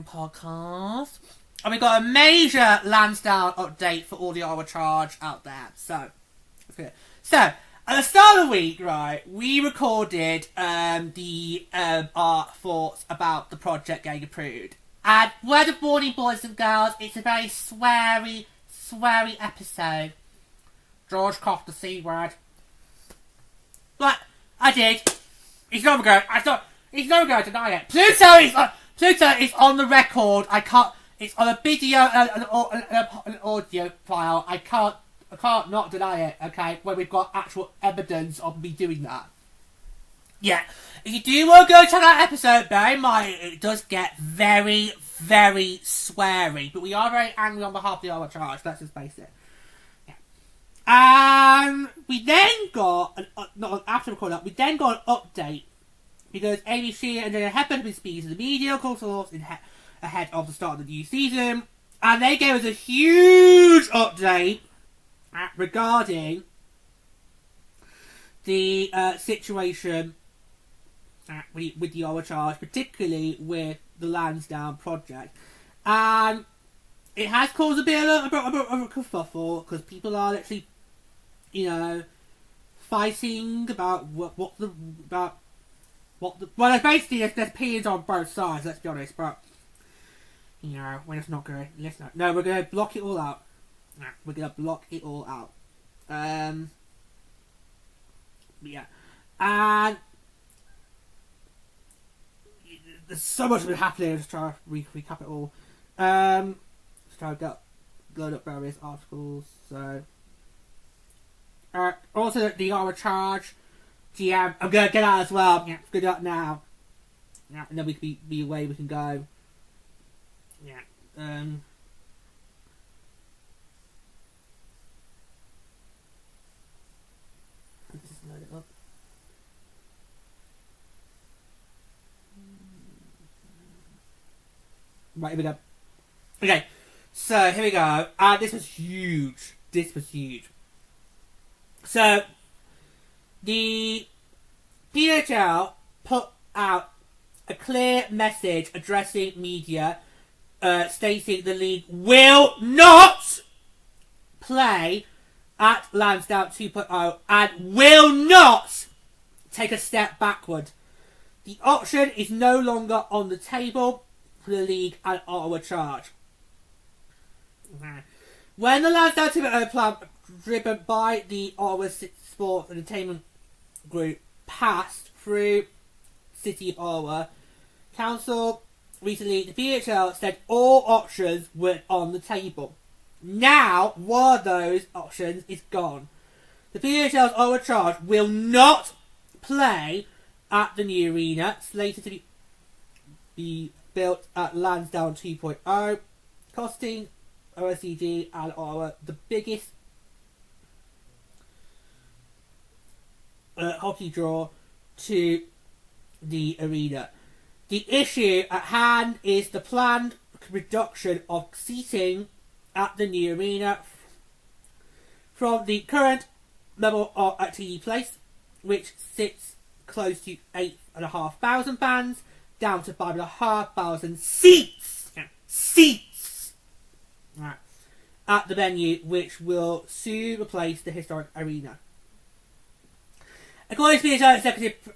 Podcast, and we got a major Landsdowne update for all the Ottawa Charge out there. So at the start of the week, right, we recorded our thoughts about the project getting approved. And word of warning, boys and girls, it's a very sweary episode. George coughed the C word. But I did. He's never going to deny it. Pluto is on the record. I can't. It's on a video, an audio file. I can't not deny it. Okay, when we've got actual evidence of me doing that. Yeah, if you do want to go check out that episode, bear in mind it does get very sweary. But we are very angry on behalf of the Ottawa Charge. Let's just face it. Yeah. We then got after recording that. We then got an update. Because Amy Shear and Jenna Hepburn have been speaking to the media, of course, ahead of the start of the new season. And they gave us a huge update regarding the situation with the Ottawa Charge, particularly with the Landsdowne project. And it has caused a bit of a kerfuffle, because people are literally, fighting about well, basically, there's opinions on both sides, let's be honest, but, we're just not going to listen. No, we're going to block it all out. We're going to block it all out. Yeah. And there's so much been happening, just try to recap it all. Just try to load up various articles, so. Also, the Ottawa Charge. GM, I'm going to get out as well. Yeah, let's go do that now. Yeah, and then we can be away, we can go. Yeah. Let's just load it up. Right, here we go. Okay, so here we go. This was huge. So, the PWHL put out a clear message addressing media, stating the league will not play at Landsdowne 2.0 and will not take a step backward. The option is no longer on the table for the league and Ottawa Charge. When the Landsdowne 2.0 plan, driven by the Ottawa Sports and Entertainment Group, passed through City of Ottawa Council recently, the PWHL said all options were on the table. Now, one of those options is gone. The PWHL's Ottawa Charge will not play at the new arena, slated to be built at Landsdowne 2.0, costing OSCG and Ottawa the biggest hockey draw to the arena. The issue at hand is the planned reduction of seating at the new arena from the current level at TD Place, which sits close to 8,500 fans, down to 5,500 seats. Right. At the venue, which will soon replace the historic arena. According to PWHL Executive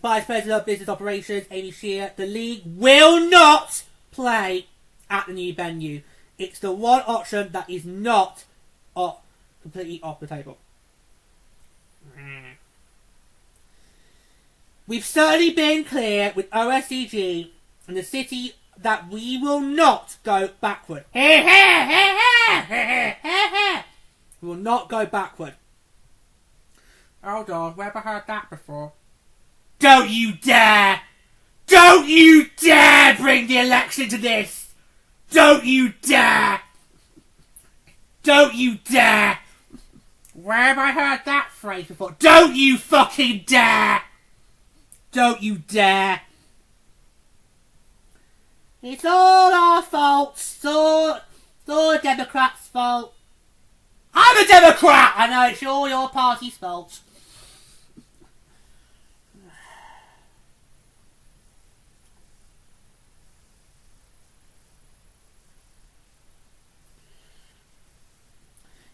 Vice President of Business Operations, Amy Shear, the league will not play at the new venue. It's the one option that is not completely off the table. We've certainly been clear with OSCG and the city that we will not go backward. We will not go backward. Hold on, where have I heard that before? Don't you dare! Don't you dare bring the election to this! Don't you dare! Don't you dare! Where have I heard that phrase before? Don't you fucking dare! Don't you dare! It's all our fault. It's all the Democrats' fault. I'm a Democrat! I know, it's all your party's fault.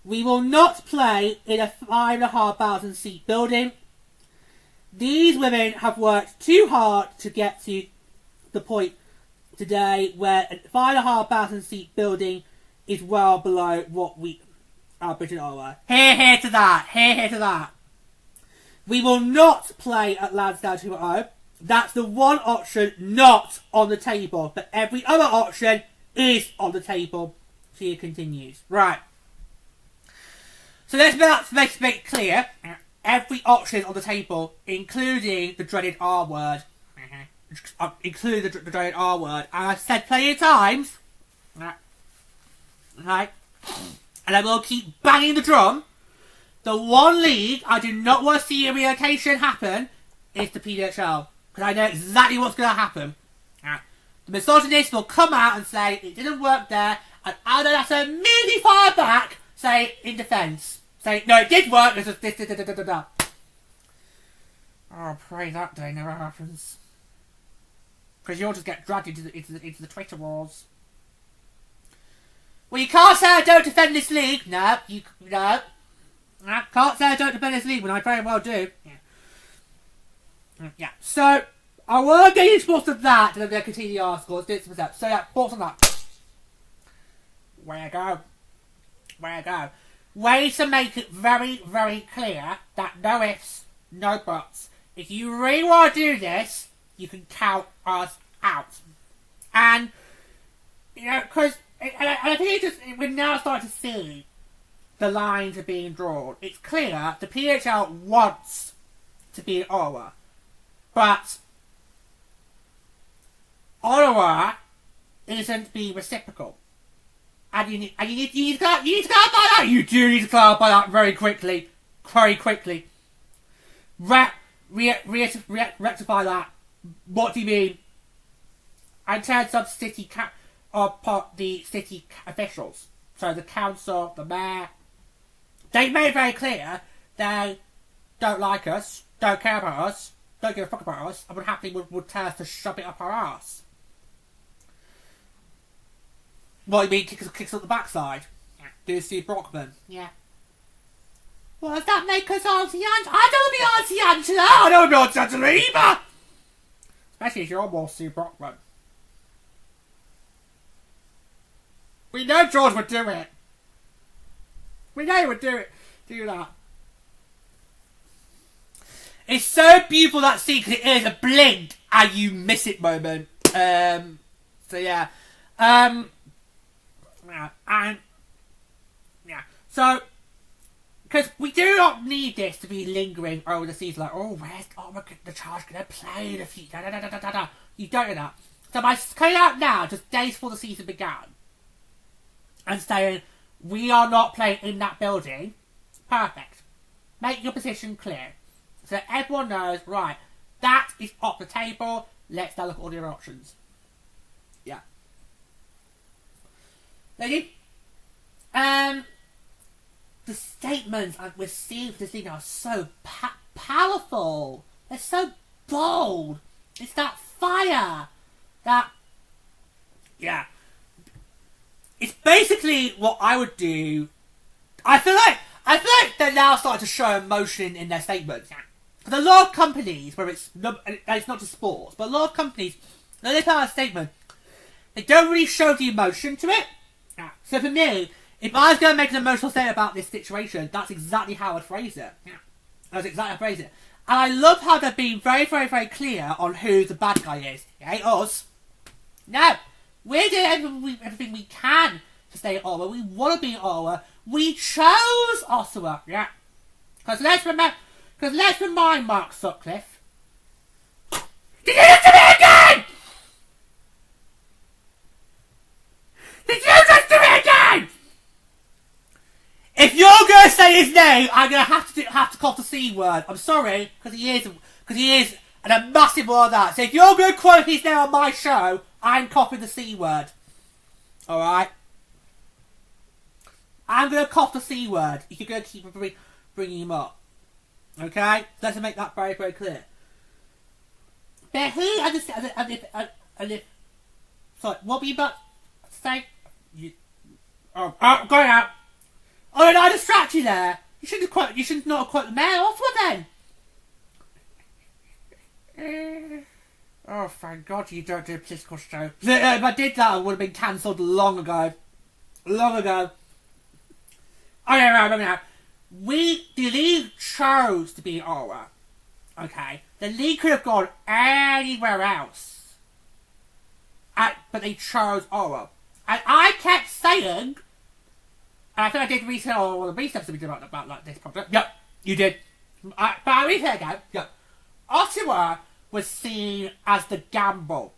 We will not play in a 5,500 seat building. These women have worked too hard to get to the point today where a 5,500 seat building is well below what our budget are. Hear to that. Hear to that. We will not play at Landsdowne 2.0. That's the one option not on the table. But every other option is on the table. She continues. Right. So let's make it clear. Every option is on the table, including the dreaded R word. Including the dreaded R word. And I've said plenty of times. Right. And I will keep banging the drum. The one league I do not want to see a relocation happen is the PWHL. Because I know exactly what's going to happen. The misogynist will come out and say it didn't work there. And I'll then have to immediately fire back, say in defence. Say, no, it did work, it's just this, Oh, pray that day never happens. Because you'll just get dragged into the Twitter wars. Well, you can't say I don't defend this league. No. Can't say I don't defend this league when I very well do. Yeah. So, I will get into more of that, and I'm going to continue the article. Let's do it myself. So, yeah, thoughts on that. Where you go. Way to make it very, very clear that no ifs, no buts. If you really want to do this, you can count us out. And, because, I think we're now starting to see the lines are being drawn. It's clear the PHL wants to be in Ottawa. But, Ottawa isn't being reciprocal. And you need to clarify that. You do need to clarify that very quickly. Rectify that. What do you mean? In terms of the city officials, so the council, the mayor, they made it very clear they don't like us, don't care about us, don't give a fuck about us, and would happily would tell us to shove it up our ass. What do you mean, kicks up the backside? Yeah. Do Steve Brockman? Yeah. Well, does that make us Auntie Angela? I don't want to be Auntie Angela! I don't want to be Auntie Angela either! Especially if you're more Steve Brockman. We know George would do it. We know he would do that. It's so beautiful, that scene, because it is a blink and you miss it moment. So yeah. So, because we do not need this to be lingering over the season, like, where's the charge going to play the future? You don't do that. So by coming out now, just days before the season began, and saying, we are not playing in that building, perfect. Make your position clear. So everyone knows, right, that is off the table, let's now look at all the other options. Yeah. Lady? The statements we're seeing for this league are so powerful. They're so bold. It's that fire. Yeah. It's basically what I would do. I feel like they're now starting to show emotion in their statements. Because a lot of companies, where it's not just sports, but a lot of companies, when they put out a statement, they don't really show the emotion to it. So for me, if I was going to make an emotional statement about this situation, that's exactly how I'd phrase it. That's exactly how I'd phrase it. And I love how they're being very, very, very clear on who the bad guy is. It ain't us. No. We're doing everything we can to stay at Ottawa. We want to be in Ottawa. We chose Ottawa. Yeah. Because let's remind Mark Sutcliffe. Did you just do it again? Did you just do it again? say his name, I'm gonna have to call the C word. I'm sorry, because he is a massive one of that. So if you're gonna quote his name on my show, I'm copying the C word. All right. I'm gonna cop the C word. You're gonna keep bringing him up. Okay, let's make that very, very clear. But who understands? And if sorry, what were you about to say? Going out. Oh, and I distract you there. You should not have quoted the mayor. What's what then? Oh, thank God you don't do a political show. If I did that, I would have been cancelled long ago. Long ago. Oh, yeah, right, now. The league chose to be in Ottawa. Okay? The league could have gone anywhere else. But they chose Ottawa. And I kept saying, and I think I did recently on one of the research that we did about like, this project. Yep, you did. But I read here again. Yep. Ottawa was seen as the gamble.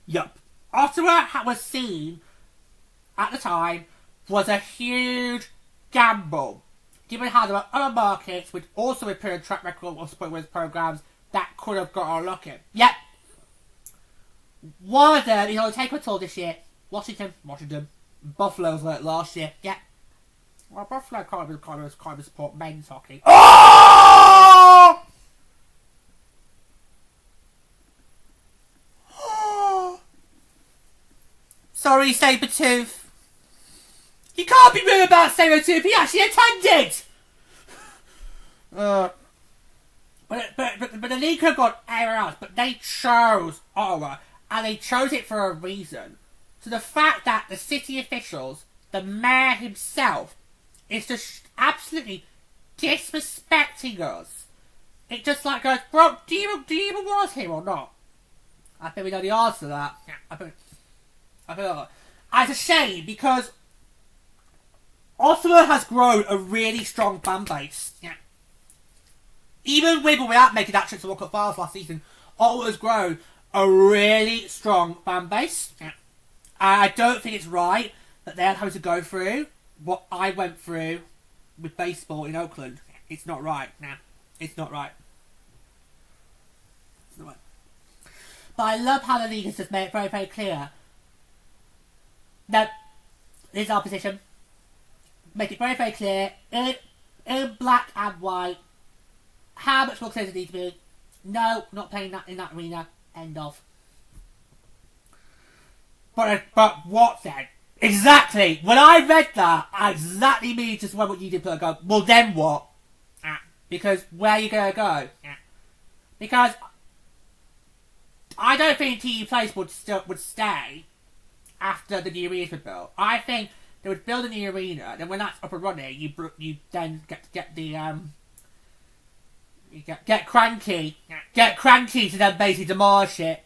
Yep. Ottawa was seen, at the time, was a huge gamble, given how there were other markets with also a period track record of sport with programs that could have got our look in. Yep. One of them is on the take tour this year. Washington. Buffalo's like last year. Yep. Well, Buffalo can't support men's hockey. Oh! Sorry, Sabretooth. You can't be rude about Sabretooth. He actually attended. But the league could have gone anywhere else. But they chose Ottawa, and they chose it for a reason. So the fact that the city officials, the mayor himself, is just absolutely disrespecting us. It just like goes, bro, do you even want us here or not? I think we know the answer to that. Yeah, I think it's a shame because Ottawa has grown a really strong fan base. Yeah. Even with or without making that trip to World Cup finals last season, Ottawa has grown a really strong fan base. Yeah. And I don't think it's right that they're having to go through what I went through with baseball in Oakland. It's not right. Nah, it's not right. It's not right. But I love how the league has just made it very, very clear. No, this is our position. Make it very, very clear in black and white how much more clear does it need to be. No, not playing that in that arena. End of. But what then? Exactly. When I read that, I exactly mean just what you did. But I go, well then what? Because where are you gonna go? Because I don't think TU Place would stay after the new arenas were built. I think they would build a new arena, then when that's up and running, you then get cranky to then basically demolish it.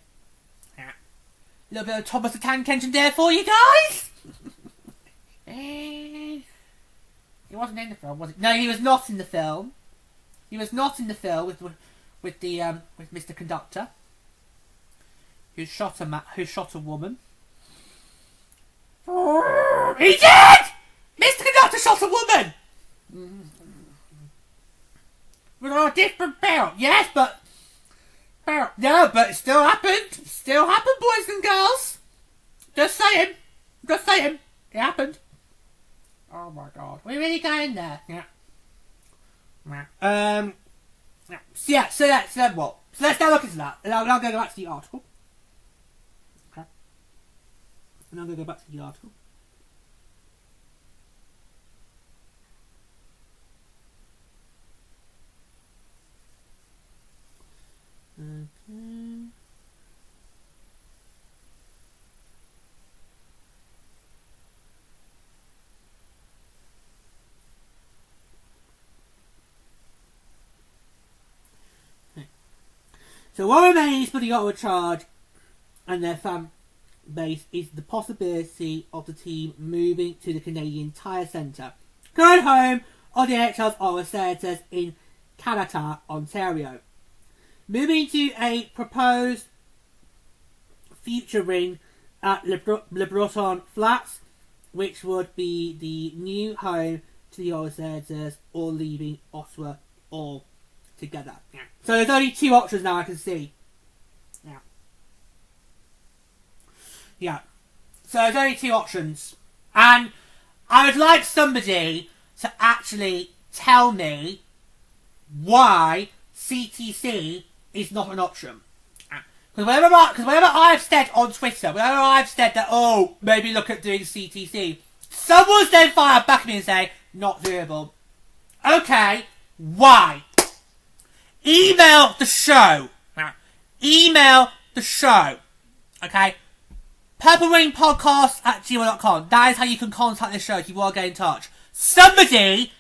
A little bit of Thomas the Tank Engine there for you guys. He wasn't in the film, was he? No, he was not in the film. He was not in the film with Mr. Conductor, who shot a woman. He did! Mr. Conductor shot a woman! With a different barrel. Yes, but... No, but it still happened. Still happened, boys and girls. Just saying. It happened. Oh my God. We're really going there. Yeah. So then what? So let's now look into that. And I'm now going to go back to the article. Okay. And I'm going to go back to the article. Okay. So what remains for the Ottawa Charge and their fan base is the possibility of the team moving to the Canadian Tire Centre, current home of the NHL's Ottawa Senators in Canada, Ontario. Moving to a proposed future ring at Le Breton Flats, which would be the new home to the Ottawa Senators or leaving Ottawa altogether. Yeah. So there's only 2 options now I can see. Yeah. Yeah. So there's only 2 options. And I would like somebody to actually tell me why CTC is not an option. Because whenever I've said on Twitter, whenever I've said that, oh, maybe look at doing CTC, someone's then fired back at me and say, not doable. Okay, why? Email the show. Email the show. Okay? purplerainpodcast@gmail.com. That is how you can contact the show if you want to get in touch. Somebody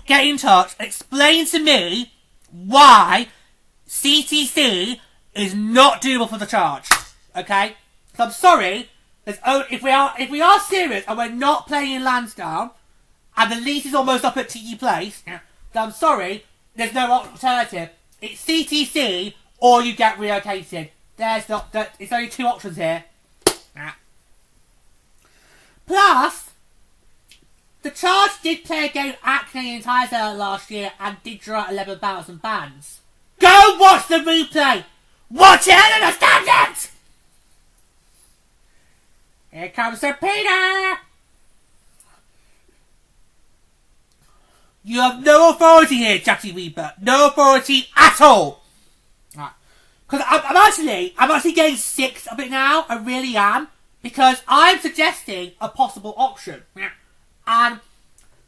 get in touch, explain to me why CTC is not doable for the charge. Okay? So I'm sorry, if we are serious and we're not playing in Landsdowne and the lease is almost up at TE Place, then I'm sorry, there's no alternative. It's CTC or you get relocated. It's only 2 options here. Plus, the charge did play a game at Canadian Tire Sale last year and did draw 11,000 fans. Go watch the replay! Watch it and understand it! Here comes Sir Peter! You have no authority here, Jackie Weaver. No authority at all! Because I'm actually getting sick of it now. I really am. Because I'm suggesting a possible option. And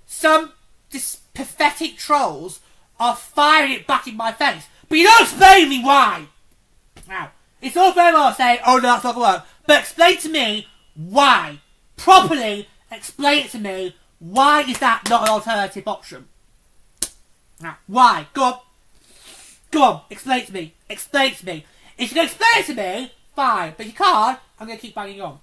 some pathetic trolls are firing it back in my face. But you don't explain to me why. Now, it's all very well saying, oh no, that's not going to work. But explain to me why. Properly explain it to me. Why is that not an alternative option? Now, why? Go on. Go on. Explain it to me. Explain it to me. If you can explain it to me, fine. But if you can't, I'm going to keep banging on.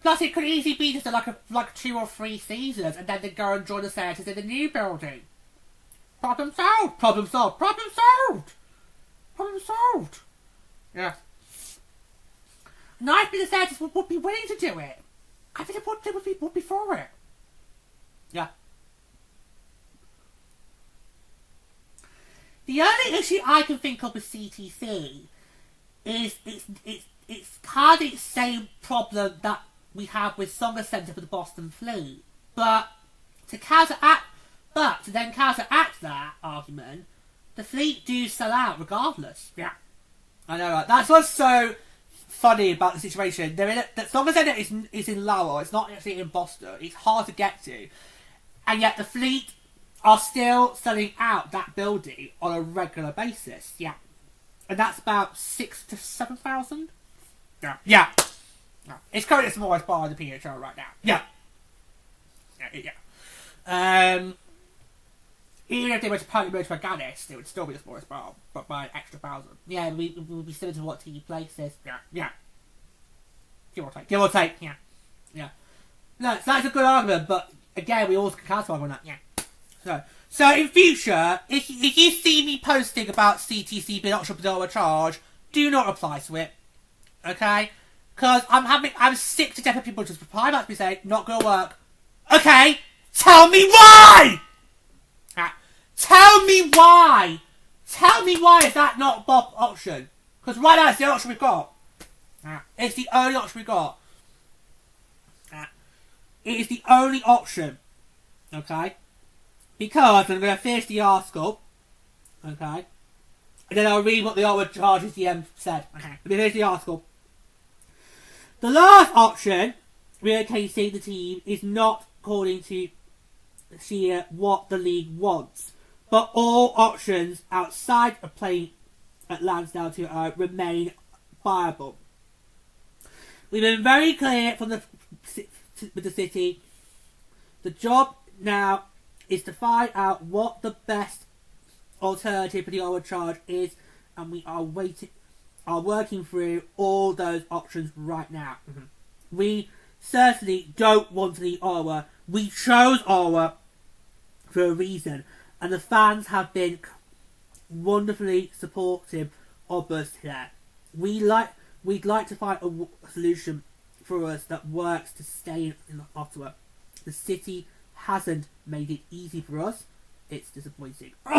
Plus, it could easily be just like 2 or 3 seasons, and then they go and join the Senators in the new building. Problem solved. Problem solved. Problem solved. Problem solved. Yeah. And I think the Senators would be willing to do it. I think they would be for it. Yeah. The only issue I can think of with CTC is it's kind of the same problem that we have with Songer Centre for the Boston Fleet. But to then counteract that argument, the Fleet do sell out regardless. Yeah. I know, right? That's what's so funny about the situation. The Songer Centre is in Lowell. It's not actually in Boston. It's hard to get to. And yet the Fleet are still selling out that building on a regular basis. Yeah. And that's about 6,000 to 7,000. Yeah. Yeah. It's currently the smallest bar in the PWHL right now. Yeah. Yeah. Even if they were to partly move to Aganis, it would still be the smallest bar, but by an extra 1,000. Yeah, it would be similar to what TE Place is. Yeah. Yeah. Give or take. Give or take. Yeah. Yeah. No, so that's a good argument, but again, we always can counter argue on that. Yeah. So in future, if you see me posting about CTC being optional below a charge, do not reply to it. Okay? Because I'm sick to death of people just reply back to me saying, not gonna work. Okay, tell me why! Tell me why! Tell me why is that not a option? Because right now it's the only option we've got. It's the only option we've got. It is the only option. Okay? Because I'm going to finish the article. Okay? And then I'll read what the Ottawa Charges DM said. Okay. Let me finish the article. The last option, relocating the team, is not according to see what the league wants. But all options outside of playing at Landsdowne to remain viable. We've been very clear from with the city. The job now is to find out what the best alternative for the Ottawa charge is, and we are working through all those options right now. Mm-hmm. We certainly don't want to leave Ottawa. We chose Ottawa for a reason, and the fans have been wonderfully supportive of us here. We'd like to find a solution for us that works to stay in Ottawa. The city hasn't made it easy for us. It's disappointing. Go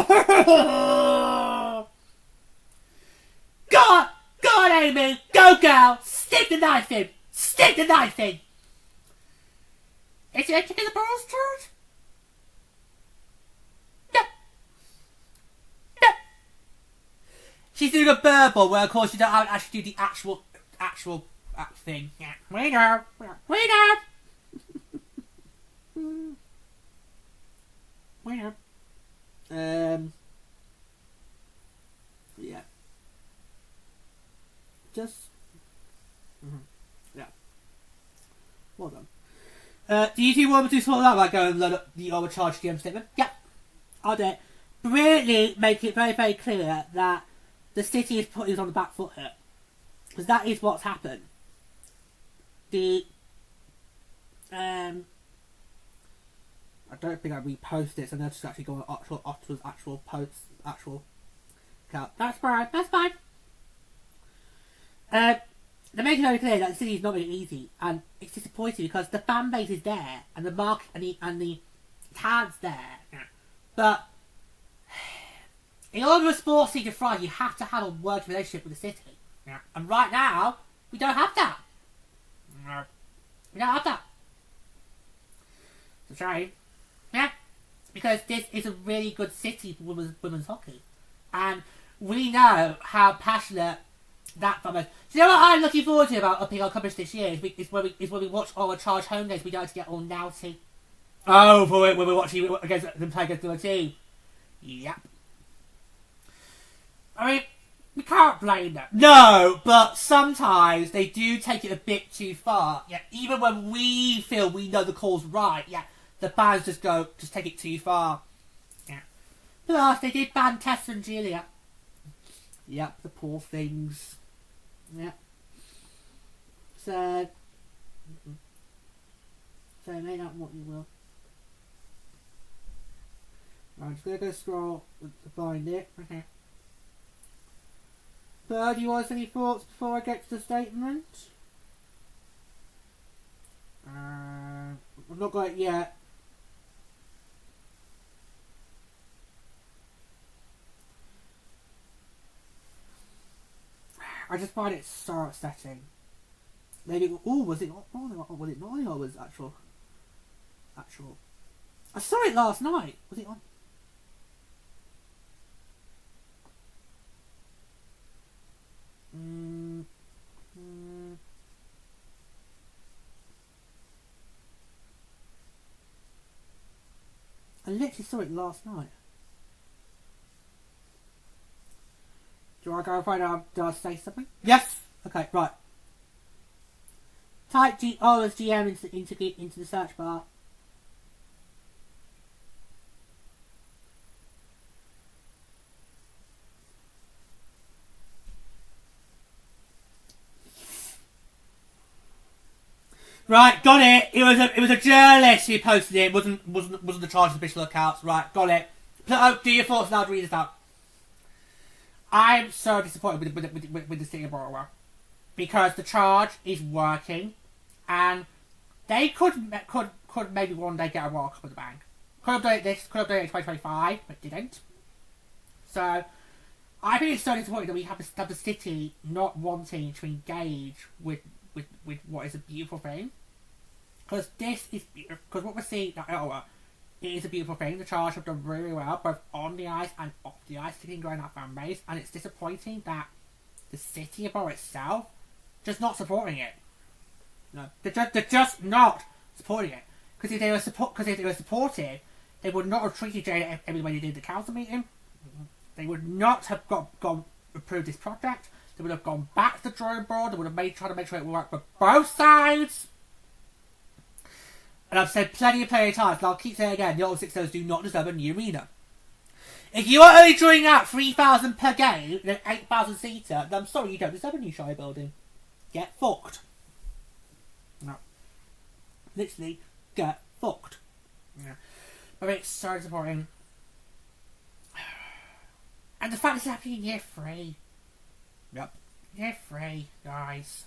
on, Amy! Go, girl! Stick the knife in! Stick the knife in! Is it taking the balls, George? No. No. She's doing a burble where, of course, you don't actually do the actual thing. Yeah. Winner! Winner! Winner. Yeah. Just. Yeah. Well done. Do you two want me to sort that by going and load up the overcharge GM statement? Yeah. I'll do it. Really make it very, very clear that the city is putting us on the back foot here. Because that is what's happened. I don't think I repost this. I'm going to just actually go on Ottawa's actual posts, actual account. That's fine. That's fine. They're making it very clear that the city is not really easy, and it's disappointing because the fan base is there, and the market and the talent's there. But in order for a sports team to thrive, you have to have a working relationship with the city. And right now, we don't have that. We don't have that. It's a shame. Yeah, because this is a really good city for women's hockey, and we know how passionate that fan base. Do you know what I'm looking forward to about upping our coverage this year? Is when we watch our charge home games. We don't have to get all naughty. Oh, for it when we're watching against them play against the other team. Yep. I mean, we can't blame them. No, but sometimes they do take it a bit too far. Yeah, even when we feel we know the call's right. Yeah. The fans just take it too far. Yeah. Plus, they did ban Tessa and Julia. Yep, the poor things. Yep. So make that what you will. Right, I'm just going to go scroll to find it. Okay. So, do you want any thoughts before I get to the statement? I've not got it yet. I just find it so upsetting. Maybe was it not or was actual? I saw it last night. Was it on? I literally saw it last night. Do I go and find out? Do I say something? Yes! Okay, right. Type GO as GM into the search bar. Right, got it. It was a journalist who posted it. Wasn't the charge of official accounts. Right, got it. Do your thoughts now. Read this out. I'm so disappointed with the city of Ottawa because the charge is working, and they could maybe one day get a World Cup in the bank. Could have done it this. Could have done it in 2025, but didn't. So I think it's so disappointing that we have the city not wanting to engage with what is a beautiful thing. Because what we're seeing at Ottawa, it is a beautiful thing. The Charge have done really well, both on the ice and off the ice, to grow that fan base. And it's disappointing that the city of Ottawa itself just not supporting it. No, they're just not supporting it. Because if they were supportive, they would not have treated Jada every way they did the council meeting. They would not have gone approved this project. They would have gone back to the drawing board. They would have tried to make sure it would work for both sides. And I've said plenty of times, and I'll keep saying it again, the Ottawa City Council do not deserve a new arena. If you are only drawing out 3,000 per game in an 8,000 seater, then I'm sorry, you don't deserve a new Shire building. Get fucked. No. Literally, get fucked. Yeah. I mean, it's so disappointing. And the fact it's happening in year 3. Yep. Year 3, guys.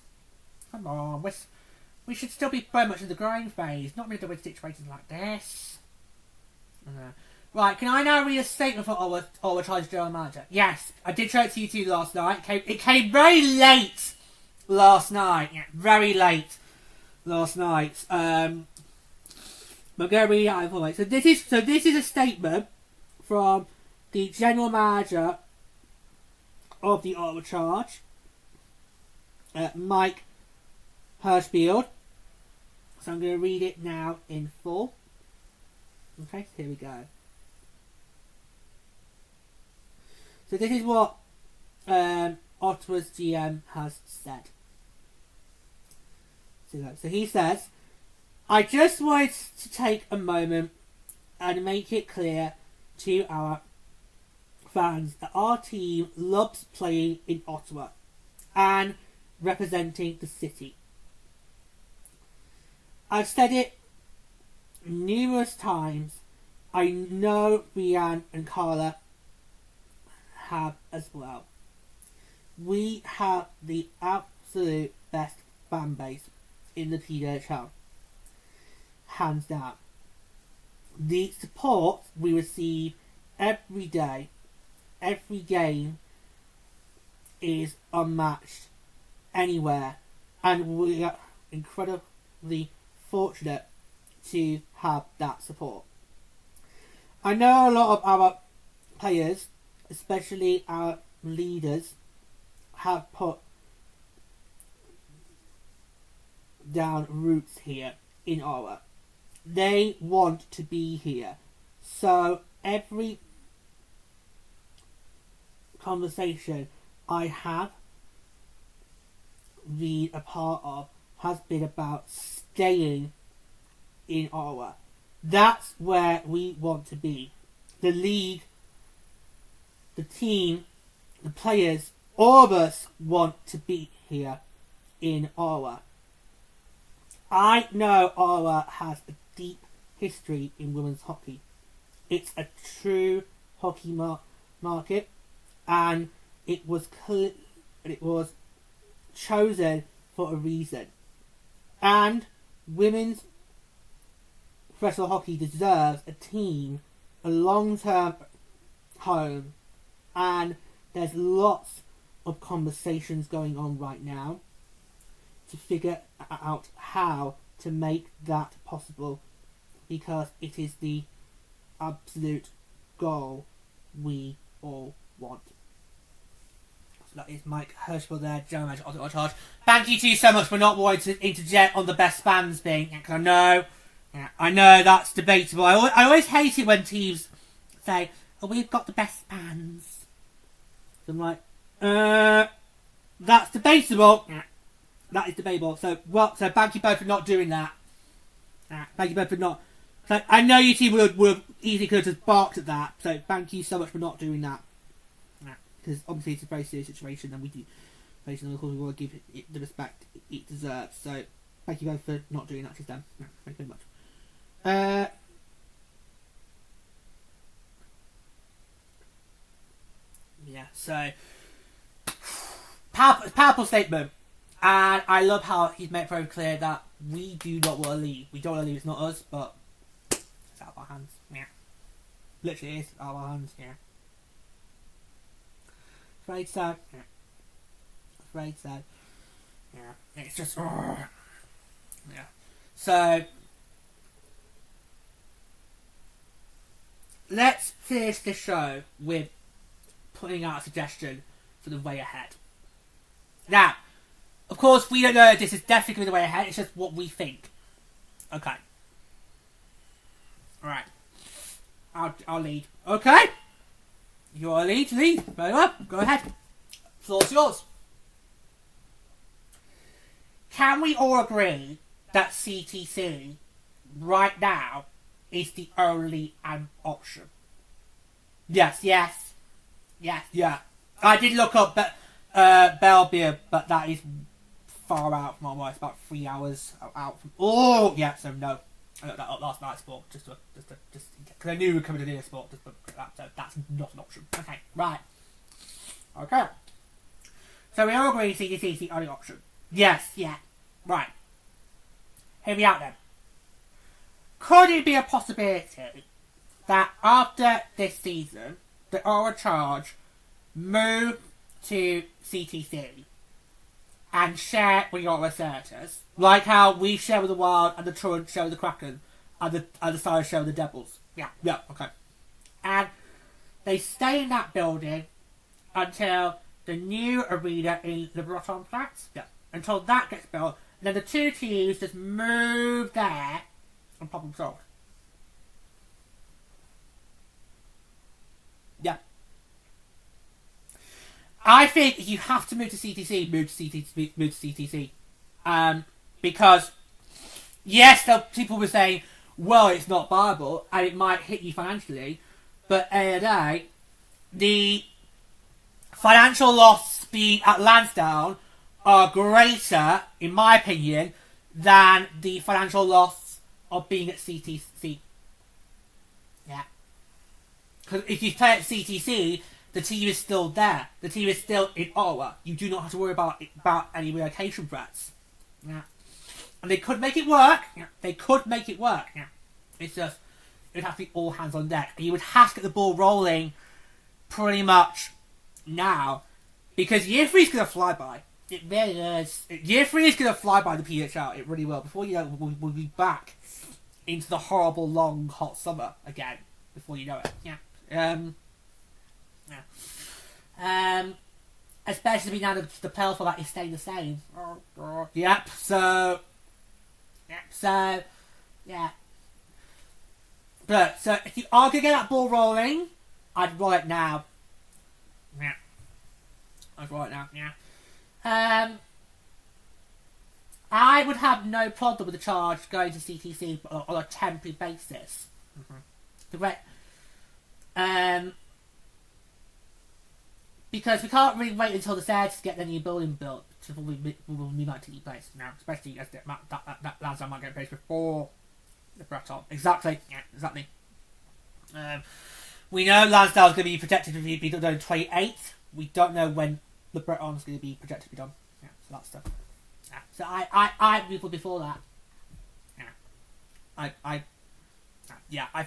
Come on, we should still be very much in the growing phase, not really with situations like this. Okay. Right, can I now read a statement from Ottawa Charge General Manager? Yes, I did show it to you two last night. It came very late last night. Yeah, very late last night. I'm going to read it out for you. So this is a statement from the General Manager of the Ottawa Charge, Mike Hirschfield. So I'm going to read it now in full. Okay, here we go. So this is what Ottawa's GM has said. So he says, I just wanted to take a moment and make it clear to our fans that our team loves playing in Ottawa and representing the city. I've said it numerous times. I know Brianne and Carla have as well. We have the absolute best fan base in the PWHL. Hands down. The support we receive every day, every game, is unmatched anywhere, and we are incredibly fortunate to have that support. I know a lot of our players, especially our leaders, have put down roots here in Ottawa. They want to be here. So every conversation I have been a part of has been about staying in Ottawa. That's where we want to be. The league, the team, the players, all of us want to be here in Ottawa. I know Ottawa has a deep history in women's hockey. It's a true hockey market, and it was chosen for a reason. And women's professional hockey deserves a team, a long-term home, and there's lots of conversations going on right now to figure out how to make that possible, because it is the absolute goal we all want. So that is Mike Hirschfield there, General Manager of Ottawa Charge. Thank you to you so much for not wanting to interject on the best fans thing, because I know that's debatable. I always hate it when teams say, oh, we've got the best fans. So I'm like, that's debatable. That is debatable. So thank you both for not doing that. Thank you both for not. So I know you two would easily could have just barked at that. So thank you so much for not doing that. Because obviously it's a very serious situation, and we do, based on the course, we want to give it the respect it deserves. So thank you both for not doing that just then. Thank you very much. Yeah. So powerful statement. And I love how he's made it very clear that we do not want to leave. We don't want to leave, it's not us, but it's out of our hands. Yeah. Literally, it's out of our hands, yeah. Afraid so. Yeah. Afraid so. Yeah. It's just... Yeah. So... let's finish this show with putting out a suggestion for the way ahead. Now... of course, we don't know if this is definitely going to be the way ahead. It's just what we think. Okay. Alright. I'll lead. Okay. You want to lead? Very well. Go ahead. Floor's yours. Can we all agree that CTC right now is the only option? Yes. I did look up Bellevue, but that is far out from it's about 3 hours out from. Oh, yeah. So no, I looked that up last night. Sport, just because I knew we were coming to do a sport. Just that, so that's not an option. Okay, right. Okay. So we all agree CDC is the only option. Yes, yeah, right. Hear me out then. Could it be a possibility that after this season, the Ottawa Charge move to CTC and share with your Senators, like how we share with the Wild and the Truant share with the Kraken and the Stars share with the Devils. Yeah, okay. And they stay in that building until the new arena in the Bretonplatz. Yeah. Until that gets built. And then the two teams just move there and problem solved. Yeah. I think if you have to move to CTC, move to CTC. Because, yes, people were saying, well, it's not viable, and it might hit you financially, but at the end of the day, the financial loss being at Landsdowne are greater, in my opinion, than the financial loss of being at CTC. Yeah. Because if you play at CTC, the team is still there. The team is still in Ottawa. You do not have to worry about any relocation threats. Yeah. And they could make it work. Yeah. They could make it work. Yeah. It's just, it would have to be all hands on deck. And you would have to get the ball rolling pretty much now. Because year 3 is going to fly by. It really is. Year 3 is going to fly by the PHL. It really will. Before you know it, we'll be back into the horrible, long, hot summer again. Before you know it. Yeah. Especially now the playoff format is staying the same. Yep. So. But so if you are gonna get that ball rolling, I'd roll it now. Yeah. I'd roll it now. Yeah. I would have no problem with the Charge going to CTC on a temporary basis. Because we can't really wait until the Seds get their new building built before we might take place now, especially as that Landsdowne might get placed before the Breton. Exactly. Yeah, exactly. We know Landsdowne is going to be projected to be done in 28. We don't know when the Breton is going to be projected to be done. Yeah, so that's stuff. Yeah. So I people before that. Yeah. I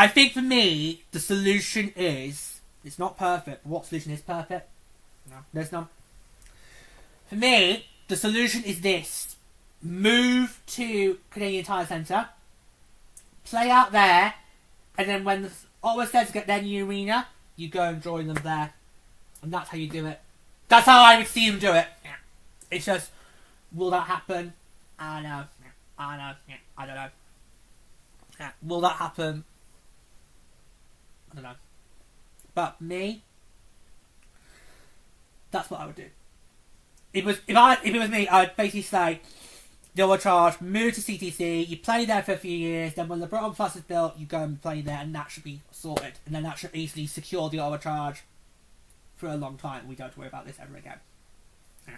think for me the solution is. It's not perfect. What solution is perfect? No, there's none. For me, the solution is this. Move to Canadian Tire Centre. Play out there. And then when the Ottawa Seds get their new arena, you go and join them there. And that's how you do it. That's how I would see them do it. Yeah. It's just, will that happen? I don't know. Yeah. I don't know. Yeah. Will that happen? I don't know. But me, that's what I would do. If it was me, I would basically say, Ottawa Charge, move to CTC, you play there for a few years, then when the Bretonplatz is built, you go and play there, and that should be sorted. And then that should easily secure the Ottawa Charge for a long time. We don't have to worry about this ever again. Yeah.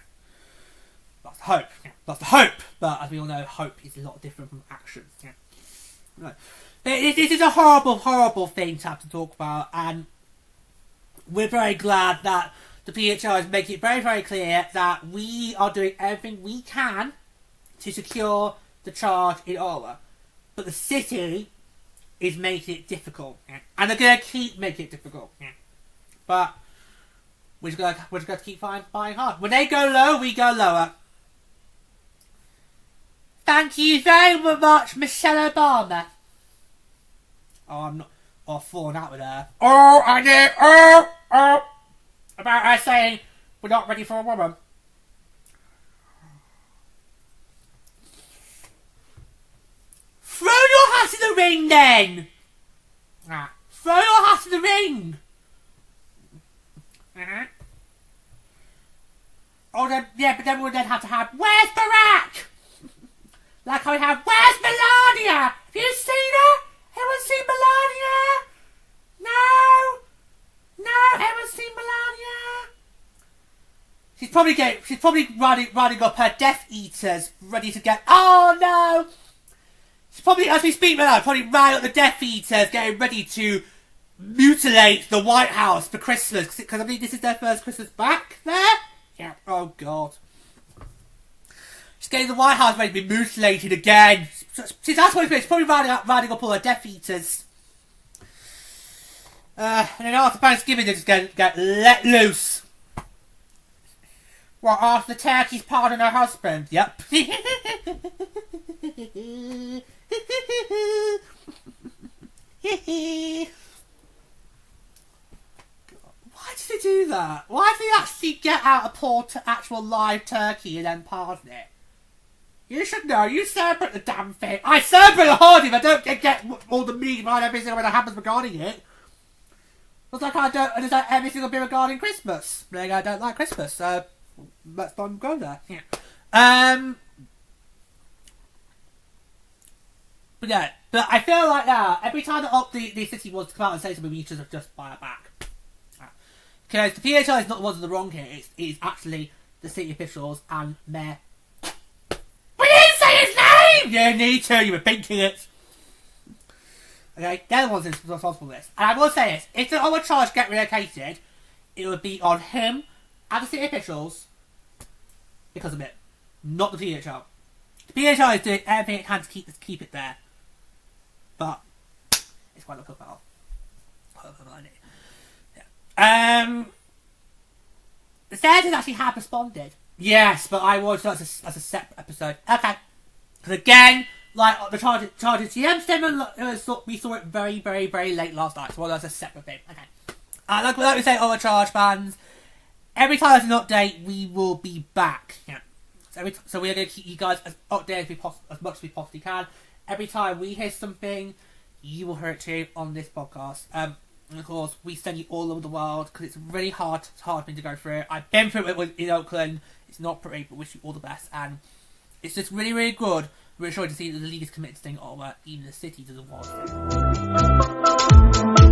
That's the hope. Yeah. That's the hope. But as we all know, hope is a lot different from action. Yeah. Right. This is a horrible, horrible thing to have to talk about, and we're very glad that the PHL is making it very, very clear that we are doing everything we can to secure the Charge in Ottawa. But the city is making it difficult. Yeah. And they're going to keep making it difficult. Yeah. But we're just going to keep buying hard. When they go low, we go lower. Thank you very much, Michelle Obama. Oh, I'm not... Or falling out with her. Oh, I did. Oh. About her saying we're not ready for a woman. Throw your hat in the ring, then. Throw your hat in the ring. Oh, then, yeah, but then we'll then have to have. Where's Barack? Like how we have. Where's Melania? Have you seen her? Anyone seen Melania? No, anyone seen Melania? She's probably riding up her Death Eaters, ready to get. Oh no! She's probably, as we speak now, probably riding up the Death Eaters, getting ready to mutilate the White House for Christmas. Because I mean, this is their first Christmas back there. Yeah. Oh god. She's getting the White House ready to be mutilated again. That's what it's probably riding up all her Death Eaters. And then after Thanksgiving, they just get let loose. Well, after the turkey's pardoned her husband. Yep. Why did they do that? Why did they actually get out a poor actual live turkey and then pardon it? You should know, you celebrate the damn thing. I celebrate it hard if I don't get all the meat behind everything that happens regarding it. It's like I don't understand every single bit regarding Christmas. Like I don't like Christmas, so let's not go there. Yeah. But yeah, but I feel like now, every time that the city wants to come out and say something, we should just buy it back. Because the PHL is not the ones in the wrong here, it's actually the city officials and Mayor. We didn't say his name! You need to, you were thinking it. Okay, they're the ones responsible for this. And I will say this, if the Ottawa charge get relocated, it would be on him and the city officials because of it, not the PHL. The PHL is doing everything it can to keep it there. But it's quite a look about. Yeah. The senators actually have responded. Yes, but I watched that as a separate episode. Okay. Because again, like the charges, GM statement, we saw it very, very, very late last night. So that's a separate thing. Okay. Like we say, all the charge fans. Every time there's an update, we will be back. Yeah. So we're going to keep you guys as updated as much as we possibly can. Every time we hear something, you will hear it too on this podcast. And of course, we send you all over the world because it's really hard thing to go through. I've been through it in Oakland. It's not pretty, but wish you all the best. And it's just really, really good. Reassuring to see that the league is committed to staying Ottawa, even the city doesn't want it.